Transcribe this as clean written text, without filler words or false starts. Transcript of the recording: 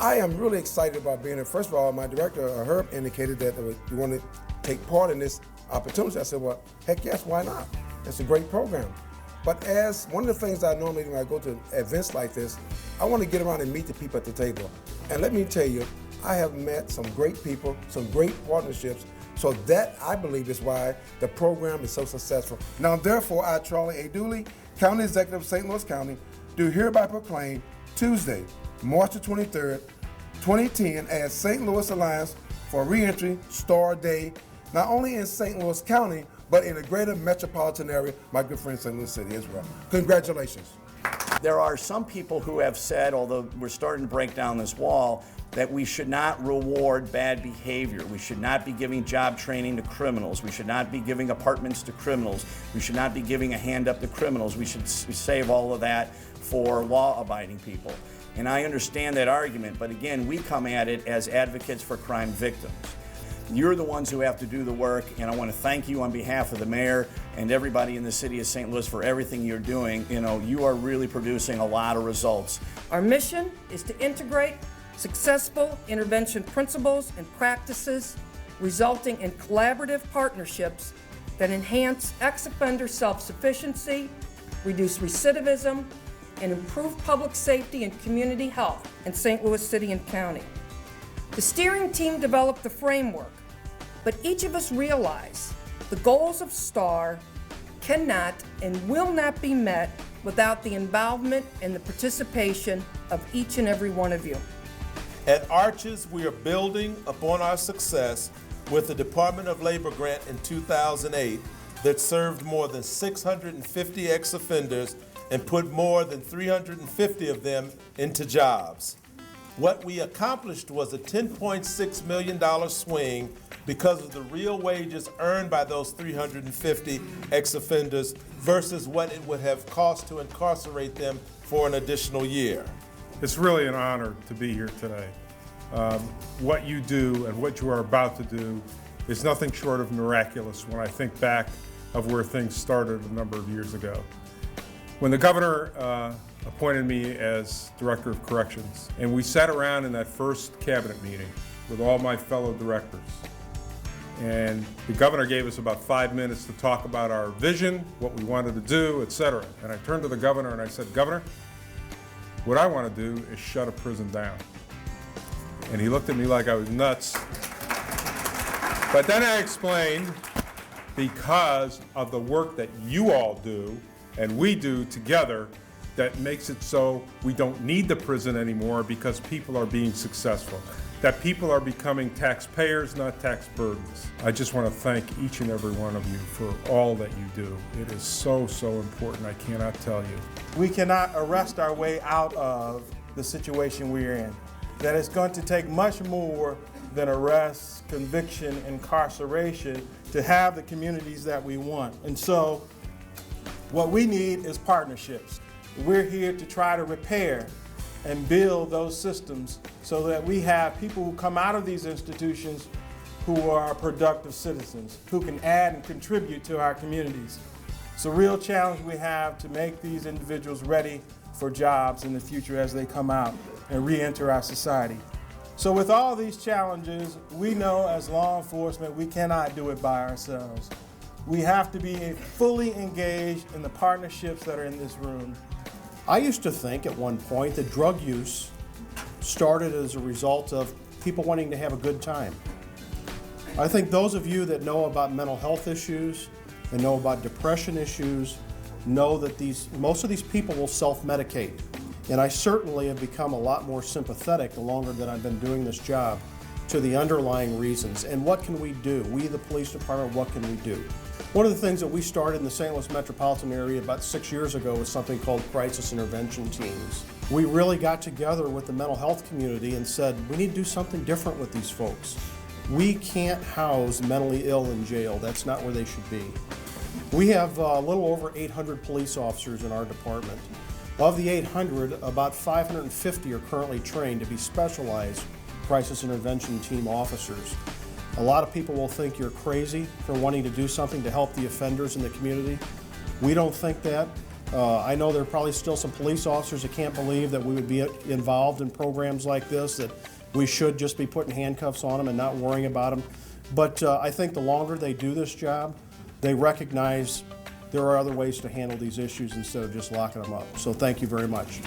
I am really excited about being here. First of all, my director, Herb, indicated that we want to take part in this opportunity. I said, well, heck yes, why not? It's a great program. But as one of the things I normally do when I go to events like this, I want to get around and meet the people at the table. And let me tell you, I have met some great people, some great partnerships. So that, I believe, is why the program is so successful. Now, therefore, I, Charlie A. Dooley, County Executive of St. Louis County, do hereby proclaim Tuesday, March the 23rd, 2010 as St. Louis Alliance for Reentry Star Day, not only in St. Louis County, but in the greater metropolitan area, my good friend St. Louis City as well. Congratulations. There are some people who have said, although we're starting to break down this wall, that we should not reward bad behavior. We should not be giving job training to criminals. We should not be giving apartments to criminals. We should not be giving a hand up to criminals. We should save all of that for law-abiding people. And I understand that argument, but again, we come at it as advocates for crime victims. You're the ones who have to do the work, and I want to thank you on behalf of the mayor and everybody in the city of St. Louis for everything you're doing. You know, you are really producing a lot of results. Our mission is to integrate successful intervention principles and practices, resulting in collaborative partnerships that enhance ex-offender self-sufficiency, reduce recidivism, and improve public safety and community health in St. Louis City and County. The steering team developed the framework, but each of us realize the goals of STAR cannot and will not be met without the involvement and the participation of each and every one of you. At Arches, we are building upon our success with the Department of Labor grant in 2008 that served more than 650 ex-offenders and put more than 350 of them into jobs. What we accomplished was a $10.6 million swing because of the real wages earned by those 350 ex-offenders versus what it would have cost to incarcerate them for an additional year. It's really an honor to be here today. What you do and what you are about to do is nothing short of miraculous when I think back of where things started a number of years ago. When the governor appointed me as Director of Corrections, and we sat around in that first cabinet meeting with all my fellow directors, and the governor gave us about 5 minutes to talk about our vision, what we wanted to do, etc. And I turned to the governor and I said, Governor, what I want to do is shut a prison down. And he looked at me like I was nuts. But then I explained, because of the work that you all do and we do together, that makes it so we don't need the prison anymore because people are being successful, that people are becoming taxpayers, not tax burdens. I just want to thank each and every one of you for all that you do. It is so, so important, I cannot tell you. We cannot arrest our way out of the situation we're in. That it's going to take much more than arrest, conviction, incarceration to have the communities that we want. And so what we need is partnerships. We're here to try to repair and build those systems so that we have people who come out of these institutions who are productive citizens, who can add and contribute to our communities. It's a real challenge we have to make these individuals ready for jobs in the future as they come out and re-enter our society. So with all these challenges, we know as law enforcement we cannot do it by ourselves. We have to be fully engaged in the partnerships that are in this room. I used to think at one point that drug use started as a result of people wanting to have a good time. I think those of you that know about mental health issues and know about depression issues know that most of these people will self-medicate. And I certainly have become a lot more sympathetic the longer that I've been doing this job to the underlying reasons. And what can we do? We, the police department, what can we do? One of the things that we started in the St. Louis metropolitan area about 6 years ago was something called crisis intervention teams. We really got together with the mental health community and said, we need to do something different with these folks. We can't house mentally ill in jail. That's not where they should be. We have a little over 800 police officers in our department. Of the 800, about 550 are currently trained to be specialized crisis intervention team officers. A lot of people will think you're crazy for wanting to do something to help the offenders in the community. We don't think that. I know there are probably still some police officers that can't believe that we would be involved in programs like this, that we should just be putting handcuffs on them and not worrying about them. But I think the longer they do this job, they recognize there are other ways to handle these issues instead of just locking them up. So thank you very much.